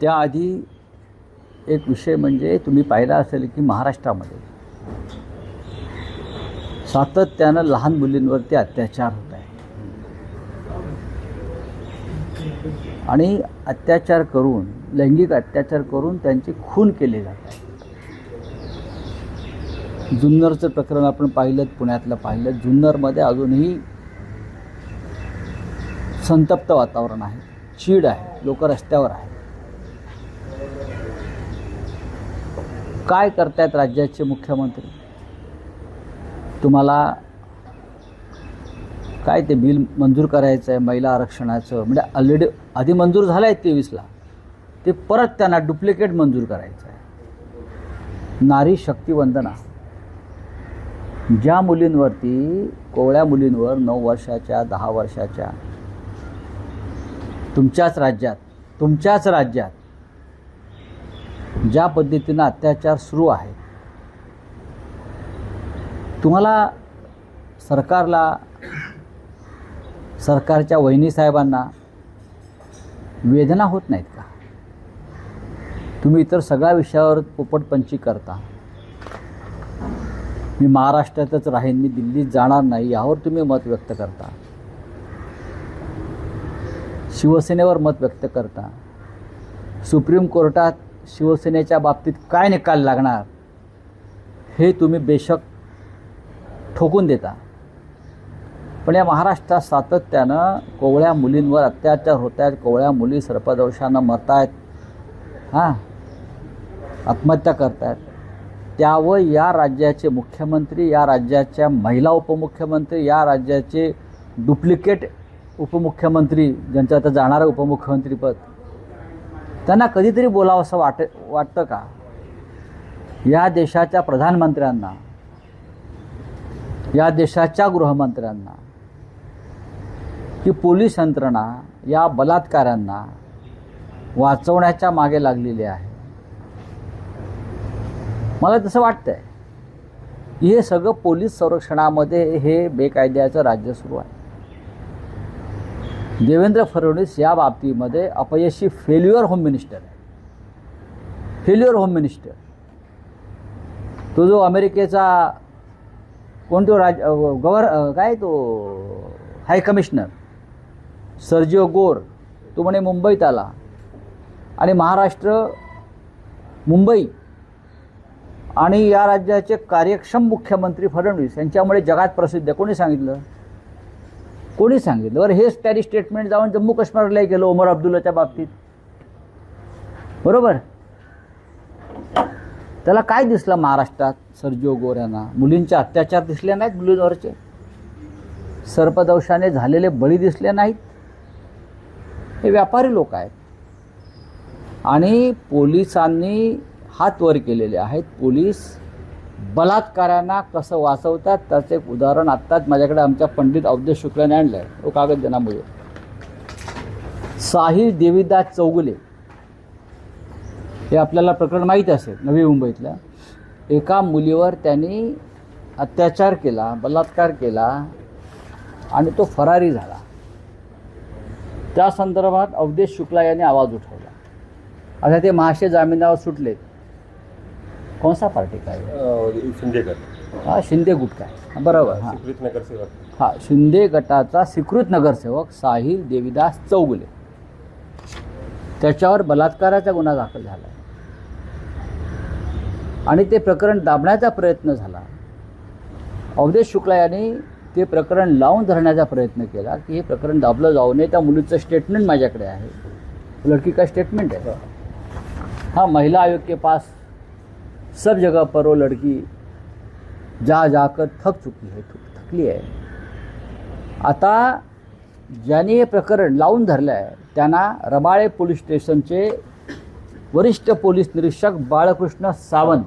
त्याआधी एक विषय म्हणजे तुम्ही पाहिला असेल की महाराष्ट्रामध्ये सातत्यानं लहान मुलींवरती अत्याचार होत आहे आणि अत्याचार करून लैंगिक अत्याचार करून त्यांचे खून केले जात आहे. जुन्नरचं प्रकरण आपण पाहिलं, पुण्यातलं पाहिलं. जुन्नरमध्ये अजूनही संतप्त वातावरण आहे, चीड आहे, लोक रस्त्यावर आहेत. काय करतायत राज्याचे मुख्यमंत्री? तुम्हाला काय ते बिल मंजूर करायचं आहे महिला आरक्षणाचं, म्हणजे ऑलरेडी आधी मंजूर झालं आहे 23ला, ते परत त्यांना डुप्लिकेट मंजूर करायचं आहे. नारी शक्ती वंदना, ज्या मुलींवरती, कोवळ्या मुलींवर 9 वर्षाच्या 10 वर्षाच्या तुमच्याच राज्यात ज्या पद्धतीनं अत्याचार सुरू आहे, तुम्हाला सरकारच्या वहिनी साहेबांना वेदना होत नाहीत का? तुम्ही इतर सगळ्या विषयावर पोपटपंची करता. मी महाराष्ट्रातच राहीन, मी दिल्लीत जाणार नाही, यावर तुम्ही मत व्यक्त करता. शिवसेनेवर मत व्यक्त करता. सुप्रीम कोर्टात शिवसेनेच्या बाबतीत काय निकाल लागणार हे तुम्ही बेशक ठोकून देता. पण या महाराष्ट्रात सातत्यानं कोवळ्या मुलींवर अत्याचार होत आहेत, कोवळ्या मुली सर्पदंशानं मरत आहेत, आत्महत्या करत आहेत. त्यावर या राज्याचे मुख्यमंत्री, या राज्याच्या महिला उपमुख्यमंत्री, या राज्याचे डुप्लिकेट उपमुख्यमंत्री, ज्यांचं आता जाणारं उपमुख्यमंत्रीपद, त्यांना कधीतरी बोलावं असं वाटतं का? या देशाच्या प्रधानमंत्र्यांना, या देशाच्या गृहमंत्र्यांना की पोलीस यंत्रणा या बलात्काऱ्यांना वाचवण्याच्या मागे लागलेली आहे. मला तसं वाटतंय की हे सगळं पोलीस संरक्षणामध्ये हे बेकायद्याचं राज्य सुरू आहे. देवेंद्र फडणवीस या बाबतीमध्ये अपयशी फेल्युअर होम मिनिस्टर आहे. Failure home minister. तो जो अमेरिकेचा कोणतो काय तो हाय कमिशनर सर्जिओ गोर, तो म्हणे मुंबईत आला आणि महाराष्ट्र, मुंबई आणि या राज्याचे कार्यक्षम मुख्यमंत्री फडणवीस यांच्यामुळे जगात प्रसिद्ध आहे. कोणी सांगितलं? कोणी सांगितलं? बरं, हेच त्यांनी स्टेटमेंट जाऊन जम्मू काश्मीरला गेलं ओमर अब्दुल्लाच्या बाबतीत, बरोबर. त्याला काय दिसलं महाराष्ट्रात? सर्जिओ गोर यांना मुलींचे अत्याचार दिसले नाहीत, मुलींवरचे सर्पदंशाने झालेले बळी दिसले नाहीत. हे व्यापारी लोक आहेत आणि पोलिसांनी हात वर केलेले आहेत. पोलीस बलात्कारांना कसं वाचवतात त्याचं एक उदाहरण आत्ताच माझ्याकडे आमच्या पंडित अवधेश शुक्लाने आणलं आहे. तो कागद देण्यामुळे साहिल देवीदास चौगुले, हे आपल्याला प्रकरण माहीत असेल, नवी मुंबईतल्या एका मुलीवर त्यांनी अत्याचार केला, बलात्कार केला आणि तो फरारी झाला. त्या संदर्भात अवधेश शुक्ला यांनी आवाज उठवला. आता ते महाशय जामिनावर सुटलेत. कोणसा पार्टी काय? शिंदे गट. हा, शिंदे गुट काय, बरोबर. हां नगरसेवक. हा, शिंदे गटाचा स्वीकृत नगरसेवक साहिल देवीदास चौगुले, त्याच्यावर बलात्काराचा गुन्हा दाखल झाला आहे आणि ते प्रकरण दाबण्याचा प्रयत्न झाला. अवधेश शुक्ला यांनी ते प्रकरण लावून धरण्याचा प्रयत्न केला की हे प्रकरण दाबलं जाऊ नये. त्या मुलीचं स्टेटमेंट माझ्याकडे आहे. लड़की का स्टेटमेंट है. हाँ, महिला आयोग के पास सब जगह पर वो लड़की जा जाकर थकली आहे. आता ज्यांनी हे प्रकरण लावून धरलं आहे त्यांना रबाळे पोलीस स्टेशनचे वरिष्ठ पोलीस निरीक्षक बाळकृष्ण सावंत